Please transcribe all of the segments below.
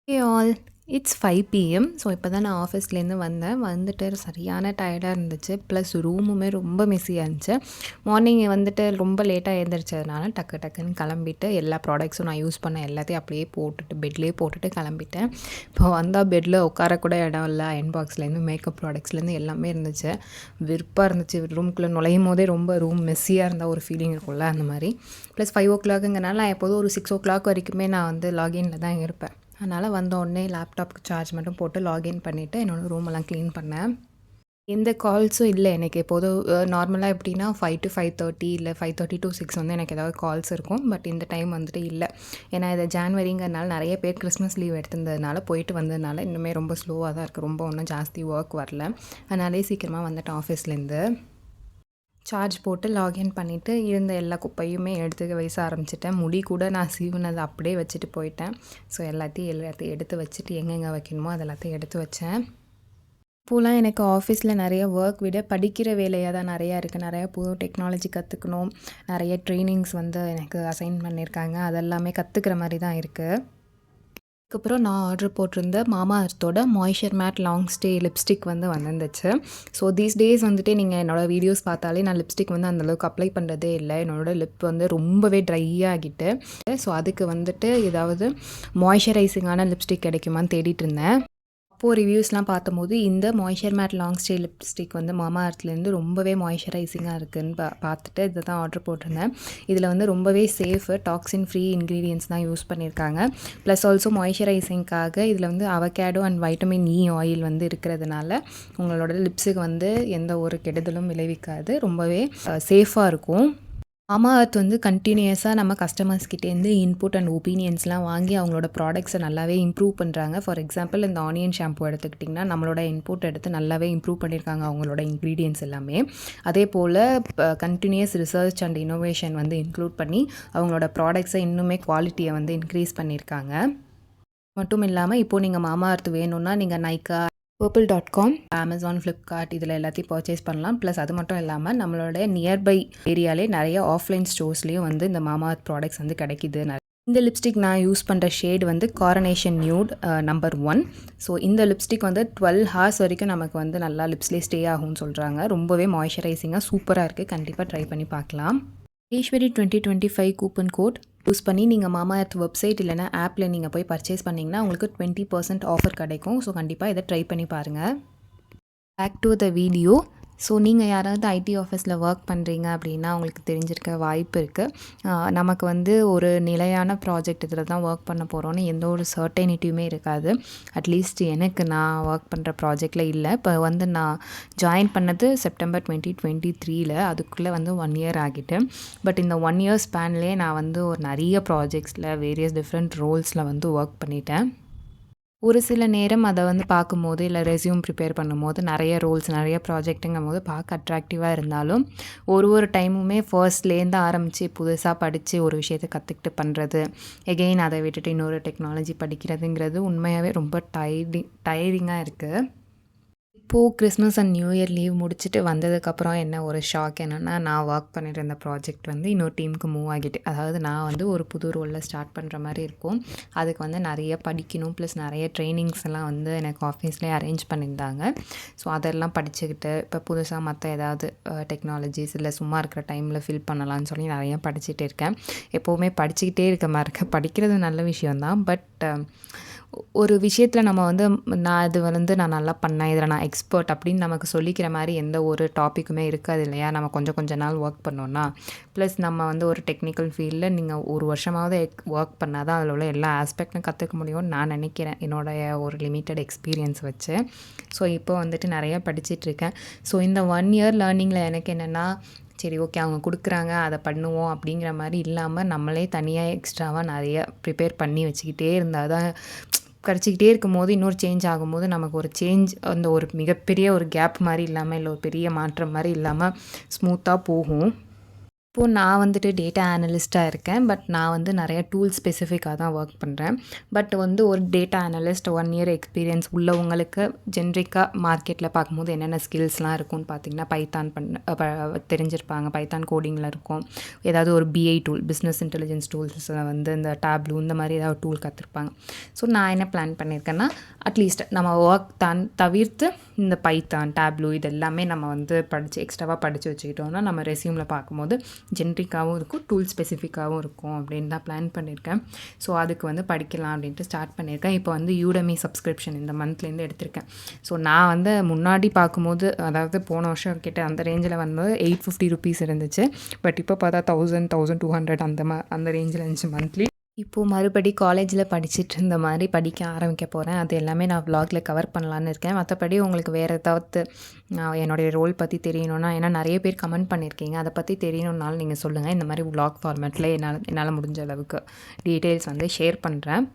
Hey all, it's 5 PM. So இப்போ தான் நான் ஆஃபீஸ்லேருந்து வந்தேன். வந்துட்டு சரியான டயர்டாக இருந்துச்சு. ப்ளஸ் ரூமுமே ரொம்ப மெஸ்ஸியாக இருந்துச்சு. மார்னிங் வந்துட்டு ரொம்ப லேட்டாக எழுந்திரிச்சதுனால டக்கு டக்குன்னு கிளம்பிட்டு எல்லா ப்ராடக்ட்ஸும் நான் யூஸ் பண்ண எல்லாத்தையும் அப்படியே போட்டுட்டு பெட்லேயே போட்டுட்டு கிளம்பிட்டேன். இப்போ வந்தால் பெட்டில் உட்காரக்கூட இடம் இல்லை. அயன் பாக்ஸ்லேருந்து மேக்கப் ப்ராடக்ட்ஸ்லேருந்து எல்லாமே இருந்துச்சு. விருப்பாக இருந்துச்சு. ரூம்குள்ளே நுழையும் போதே ரொம்ப ரூம் மெஸ்ஸியாக இருந்தால் ஒரு ஃபீலிங் இருக்கும்ல, அந்த மாதிரி. ப்ளஸ் 5 o'clockங்கிறனால நான் எப்போதும் ஒரு 6 o'clock வரைக்குமே நான் வந்து லாகின்ல தான் இருப்பேன். அதனால் வந்த உடனே லேப்டாப்க்கு சார்ஜ் மட்டும் போட்டு லாகின் பண்ணிவிட்டு என்னோடய ரூமெல்லாம் க்ளீன் பண்ணேன். எந்த கால்ஸும் இல்லை எனக்கு. எப்போதும் நார்மலாக எப்படின்னா 5 to 5:30 இல்லை 5:30 to 6 வந்து எனக்கு ஏதாவது கால்ஸ் இருக்கும். பட் இந்த டைம் வந்துட்டு இல்லை. ஏன்னா இது ஜான்வரிங்கிறதுனால நிறைய பேர் கிறிஸ்மஸ் லீவ் எடுத்திருந்ததுனால போயிட்டு வந்ததுனால இன்னுமே ரொம்ப ஸ்லோவாக தான் இருக்குது. ரொம்ப ஒன்றும் ஜாஸ்தி ஒர்க் வரல. அதனாலே சீக்கிரமாக வந்துட்டேன் ஆஃபீஸ்லேருந்து. சார்ஜ் போட்டு லாகின் பண்ணிவிட்டு இருந்த எல்லா குப்பையுமே எடுத்து வீச ஆரம்பிச்சிட்டேன். முடி கூட நான் சீவுனதை அப்படியே வச்சுட்டு போயிட்டேன். ஸோ எல்லாத்தையும் எடுத்து வச்சுட்டு எங்கெங்கே வைக்கணுமோ அது எல்லாத்தையும் எடுத்து வச்சேன். இப்போலாம் எனக்கு ஆஃபீஸில் நிறைய ஒர்க் விட படிக்கிற வேலையாக தான் நிறையா இருக்குது. நிறையா புது டெக்னாலஜி கற்றுக்கணும். நிறைய ட்ரைனிங்ஸ் வந்து எனக்கு அசைன் பண்ணியிருக்காங்க. அதெல்லாமே கற்றுக்கிற மாதிரி தான் இருக்குது. அதுக்கப்புறம் நான் ஆர்டர் போட்டிருந்த மாமா அர்த்தோட moisture matte long stay lipstick வந்து வந்துருந்துச்சு. ஸோ தீஸ் டேஸ் வந்துட்டு நீங்கள் என்னோடய வீடியோஸ் பார்த்தாலே நான் லிப்ஸ்டிக் வந்து அந்தளவுக்கு அப்ளை பண்ணுறதே இல்லை. என்னோடய லிப் வந்து ரொம்பவே ட்ரை ஆகிட்டு. ஸோ அதுக்கு வந்துட்டு ஏதாவது மாய்ஸ்சரைசிங்கான லிப்ஸ்டிக் கிடைக்குமான்னு தேடிட்டு இருந்தேன். அப்போது ரிவ்யூஸ்லாம் பார்த்தம்போது இந்த moisture matte long stay lipstick வந்து மாமா அர்த்லேருந்து ரொம்பவே மாய்ஸ்சரைசிங்காக இருக்குதுன்னு பார்த்துட்டு இதை தான் ஆர்டர் போட்டிருந்தேன். இதில் வந்து ரொம்பவே சேஃபு, டாக்ஸின் ஃப்ரீ இன்க்ரீடியன்ஸ் தான் யூஸ் பண்ணியிருக்காங்க. ப்ளஸ் ஆல்சோ மாய்ஸ்சரைசிங்காக இதில் வந்து avocado and vitamin E oil வந்து இருக்கிறதுனால உங்களோட லிப்ஸுக்கு வந்து எந்த ஒரு கெடுதலும் விளைவிக்காது. ரொம்பவே சேஃபாக இருக்கும். மாமா அர்த் வந்து கண்டினியூஸாக நம்ம கஸ்டமர்ஸ்கிட்டேருந்து இன்புட் அண்ட் ஒப்பீனியன்ஸ்லாம் வாங்கி அவங்களோட ப்ராடக்ட்ஸை நல்லாவே இம்ப்ரூவ் பண்ணுறாங்க. ஃபார் எக்ஸாம்பிள் இந்த ஆனியன் ஷாம்பு எடுத்துக்கிட்டிங்கன்னா நம்மளோட இன்புட் எடுத்து நல்லாவே இம்ப்ரூவ் பண்ணியிருக்காங்க அவங்களோட இன்க்ரீடியன்ஸ் எல்லாமே. அதே போல் கண்டினியூஸ் ரிசர்ச் அண்ட் இன்னோவேஷன் வந்து இன்க்ளூட் பண்ணி அவங்களோட ப்ராடக்ட்ஸை இன்னுமே குவாலிட்டியை வந்து இன்க்ரீஸ் பண்ணியிருக்காங்க. மட்டும் இல்லாமல் இப்போது நீங்கள் மாமா அர்த் வேணும்னா நீங்கள் நைக்கா, purple.com, அமேசான், ஃப்ளிப்கார்ட் இதில் எல்லாத்தையும் பர்ச்சேஸ் பண்ணலாம். ப்ளஸ் அது மட்டும் இல்லாமல் நம்மளோட நியர்பை ஏரியாலே நிறைய ஆஃப்லைன் ஸ்டோர்ஸ்லேயும் வந்து இந்த மாமா அர்த் ப்ராடக்ட்ஸ் வந்து கிடைக்கிது. இந்த லிப்ஸ்டிக் நான் யூஸ் பண்ணுற ஷேட் வந்து காரனேஷன் நியூட் நம்பர் 1. ஸோ இந்த லிப்ஸ்டிக் வந்து 12 hours வரைக்கும் நமக்கு வந்து நல்லா லிப்ஸ்லேயே ஸ்டே ஆகும்னு சொல்கிறாங்க. ரொம்பவே மாய்ஸ்சரைசிங்காக சூப்பராக இருக்குது. கண்டிப்பாக ட்ரை பண்ணி பார்க்கலாம். ஈஸ்வரி 2025 கூப்பன் கோட் யூஸ் பண்ணி நீங்கள் மாமா அர்த் வெப்சைட் இல்லைனா ஆப்பில் நீங்கள் போய் பர்ச்சேஸ் பண்ணிங்கன்னா உங்களுக்கு 20% ஆஃபர் கிடைக்கும். ஸோ கண்டிப்பாக இதை ட்ரை பண்ணி பாருங்கள். Back to the video. So நீங்கள் யாராவது ஐடி ஆஃபீஸில் ஒர்க் பண்ணுறீங்க அப்படின்னா உங்களுக்கு தெரிஞ்சிருக்க வாய்ப்பு இருக்குது. நமக்கு வந்து ஒரு நிலையான ப்ராஜெக்ட் இதில் தான் ஒர்க் பண்ண போகிறோன்னு எந்த ஒரு சர்டைனிட்டியுமே இருக்காது. அட்லீஸ்ட் எனக்கு நான் ஒர்க் பண்ணுற ப்ராஜெக்டில் இல்லை. இப்போ வந்து நான் ஜாயின் பண்ணது செப்டம்பர் 2023. அதுக்குள்ளே வந்து 1 year ஆகிட்டு. பட் இந்த 1 year ஸ்பேன்லேயே நான் வந்து ஒரு நிறைய ப்ராஜெக்ட்ஸில் வேரியஸ் டிஃப்ரெண்ட் ரோல்ஸில் வந்து ஒர்க் பண்ணிட்டேன். ஒரு சில நேரம் அதை வந்து பார்க்கும்போது இல்லை ரெஸ்யூம் ப்ரிப்பேர் பண்ணும்போது நிறைய ரோல்ஸ் நிறைய ப்ராஜெக்ட்டுங்கும் போது பார்க்க அட்ராக்டிவாக இருந்தாலும் ஒரு டைமுமே ஃபர்ஸ்ட்லேருந்து ஆரம்பித்து புதுசாக படித்து ஒரு விஷயத்தை கற்றுக்கிட்டு பண்ணுறது, எகெயின் அதை விட்டுட்டு இன்னொரு டெக்னாலஜி படிக்கிறதுங்கிறது உண்மையாகவே ரொம்ப டயரிங்காக இருக்குது. இப்போது Christmas and new year leave முடிச்சுட்டு வந்ததுக்கப்புறம் என்ன ஒரு ஷாக் என்னென்னா, நான் ஒர்க் பண்ணிட்டு இருந்த ப்ராஜெக்ட் வந்து இன்னொரு டீமுக்கு மூவ் ஆகிட்டு. அதாவது நான் வந்து ஒரு புது ரோலில் ஸ்டார்ட் பண்ணுற மாதிரி இருக்கும். அதுக்கு வந்து நிறைய படிக்கணும். ப்ளஸ் நிறைய ட்ரைனிங்ஸ் எல்லாம் வந்து எனக்கு ஆஃபீஸ்லேயே அரேஞ்ச் பண்ணியிருந்தாங்க. ஸோ அதெல்லாம் படிச்சுக்கிட்டு இப்போ புதுசாக மற்ற ஏதாவது டெக்னாலஜிஸ் இல்லை சும்மா இருக்கிற டைமில் ஃபில் பண்ணலான்னு சொல்லி நிறைய படிச்சுட்டே இருக்கேன். எப்போவுமே படிச்சுக்கிட்டே இருக்க மாதிரி இருக்கேன். படிக்கிறது நல்ல விஷயந்தான். பட் ஒரு விஷயத்தில் நம்ம வந்து நான் நல்லா பண்ணேன், இதில் நான் எக்ஸ்பர்ட் அப்படின்னு நமக்கு சொல்லிக்கிற மாதிரி எந்த ஒரு டாப்பிக்குமே இருக்காது இல்லையா? நம்ம கொஞ்சம் நாள் ஒர்க் பண்ணோன்னா. ப்ளஸ் நம்ம வந்து ஒரு டெக்னிக்கல் ஃபீல்டில் நீங்கள் ஒரு வருஷமாவது ஒர்க் பண்ணால் தான் அதில் உள்ள எல்லா ஆஸ்பெக்டும் கற்றுக்க முடியும்னு நான் நினைக்கிறேன், என்னோடைய ஒரு லிமிட்டட் எக்ஸ்பீரியன்ஸ் வச்சு. ஸோ இப்போ வந்துட்டு நிறையா படிச்சிட்ருக்கேன். ஸோ இந்த 1 year லேர்னிங்கில் எனக்கு என்னென்னா, சரி ஓகே அவங்க கொடுக்குறாங்க அதை பண்ணுவோம் அப்படிங்கிற மாதிரி இல்லாமல் நம்மளே தனியாக எக்ஸ்ட்ராவாக நிறைய ப்ரிப்பேர் பண்ணி வச்சுக்கிட்டே இருந்தால் தான் கிடச்சிக்கிட்டே இருக்கும்போது இன்னொரு சேஞ்ச் ஆகும்போது நமக்கு ஒரு சேஞ்ச் அந்த ஒரு மிகப்பெரிய ஒரு கேப் மாதிரி இல்லாமல் இல்லை ஒரு பெரிய மாற்றம் மாதிரி இல்லாமல் ஸ்மூத்தாக போகும். இப்போது நான் வந்துட்டு டேட்டா அனலிஸ்ட்டாக இருக்கேன். பட் நான் வந்து நிறைய டூல் ஸ்பெசிஃபிக்காக தான் ஒர்க் பண்ணுறேன். பட் வந்து ஒரு டேட்டா அனலிஸ்ட் 1 இயர் எக்ஸ்பீரியன்ஸ் உள்ளவங்களுக்கு ஜென்ரிக்காக மார்க்கெட்டில் பார்க்கும்போது என்னென்ன ஸ்கில்ஸ்லாம் இருக்கும்னு பார்த்தீங்கன்னா, பைத்தான் தெரிஞ்சிருப்பாங்க. பைத்தான் கோடிங்கில் இருக்கும். ஏதாவது ஒரு பிஐ டூல், பிஸ்னஸ் இன்டெலிஜென்ஸ் டூல்ஸில் வந்து இந்த டேப்லூ இந்த மாதிரி ஏதாவது டூல் கற்றுருப்பாங்க. ஸோ நான் என்ன பிளான் பண்ணியிருக்கேன்னா, அட்லீஸ்ட் நம்ம ஒர்க் தவிர்த்து இந்த பைத்தான், டேப்லூ இது எல்லாமே நம்ம வந்து எக்ஸ்ட்ராவாக படித்து வச்சுக்கிட்டோம்னா நம்ம ரெஸ்யூமில் பார்க்கும்போது ஜென்ரிக்காகவும் இருக்கும், டூல் ஸ்பெசிஃபிக்காகவும் இருக்கும் அப்படின்னு தான் பிளான் பண்ணியிருக்கேன். ஸோ அதுக்கு வந்து படிக்கலாம் அப்படின்ட்டு ஸ்டார்ட் பண்ணியிருக்கேன். இப்போ வந்து யூடமி சப்ஸ்கிரிப்ஷன் இந்த மந்த்லேருந்து எடுத்திருக்கேன். ஸோ நான் வந்து முன்னாடி பார்க்கும்போது, அதாவது போன வருஷம் கிட்ட அந்த ரேஞ்சில் வந்து ₹850 இருந்துச்சு. பட் இப்போ பார்த்தா 1000, 1200 அந்த ரேஞ்சில் இருந்துச்சு மந்த்லி. இப்போது மறுபடி காலேஜில் படிச்சுட்டு இருந்த மாதிரி படிக்க ஆரம்பிக்க போகிறேன். அது எல்லாமே நான் விலாகில் கவர் பண்ணலான்னு இருக்கேன். மற்றபடி உங்களுக்கு வேறு ஏதாவது என்னுடைய ரோல் பற்றி தெரியணும்னா, ஏன்னா நிறைய பேர் கமெண்ட் பண்ணியிருக்கீங்க, அதை பற்றி தெரியணுன்னாலும் நீங்கள் சொல்லுங்கள். இந்த மாதிரி விலாக் ஃபார்மேட்டில் என்னால் முடிஞ்ச அளவுக்கு டீட்டெயில்ஸ் வந்து ஷேர் பண்ணுறேன்.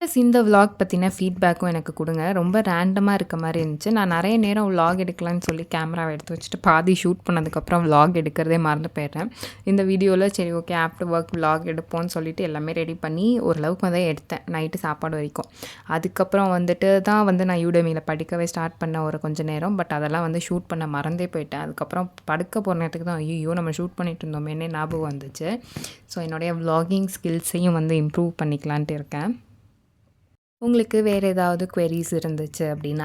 ப்ளஸ் இந்த விலாக் பற்றின ஃபீட்பேக்கும் எனக்கு கொடுங்க. ரொம்ப ரேண்டமாக இருக்க மாதிரி இருந்துச்சு. நான் நிறைய நேரம் விலாக் எடுக்கலான்னு சொல்லி கேமராவை எடுத்து வச்சுட்டு பாதி ஷூட் பண்ணதுக்கப்புறம் விலாக் எடுக்கிறதே மறந்து போயிட்டேன். இந்த வீடியோவில் சரி ஓகே ஆஃப்டர் ஒர்க் விலாக் எடுப்போம்னு சொல்லிட்டு எல்லாமே ரெடி பண்ணி ஓரளவுக்கு வந்து எடுத்தேன், நைட்டு சாப்பாடு வரைக்கும். அதுக்கப்புறம் வந்துட்டு தான் வந்து நான் யூடமியில் படிக்கவே ஸ்டார்ட் பண்ண ஒரு கொஞ்சம் நேரம். பட் அதெல்லாம் வந்து ஷூட் பண்ண மறந்தே போயிட்டேன். அதுக்கப்புறம் படுக்க போகிற நேரத்துக்கு தான் ஐயோ நம்ம ஷூட் பண்ணிட்டு இருந்தோமேனே ஞாபகம் வந்துச்சு. ஸோ என்னுடைய விலாகிங் ஸ்கில்ஸையும் வந்து இம்ப்ரூவ் பண்ணிக்கலான்ட்டு இருக்கேன். உங்களுக்கு வேறு ஏதாவது குவெரீஸ் இருந்துச்சு அப்படின்னா,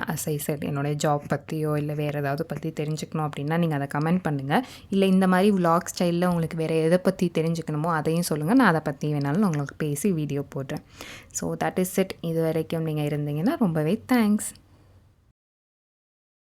என்னோடய ஜாப் பற்றியோ இல்லை வேறு ஏதாவது பற்றி தெரிஞ்சுக்கணும் அப்படின்னா நீங்கள் அதை கமெண்ட் பண்ணுங்கள். இல்லை இந்த மாதிரி விலாக் ஸ்டைலில் உங்களுக்கு வேறு எதை பற்றி தெரிஞ்சுக்கணுமோ அதையும் சொல்லுங்கள். நான் அதை பற்றி வேணாலும் உங்களுக்கு பேசி வீடியோ போடுறேன். So that is it. இது வரைக்கும் நீங்கள் இருந்தீங்கன்னா ரொம்பவே தேங்க்ஸ்.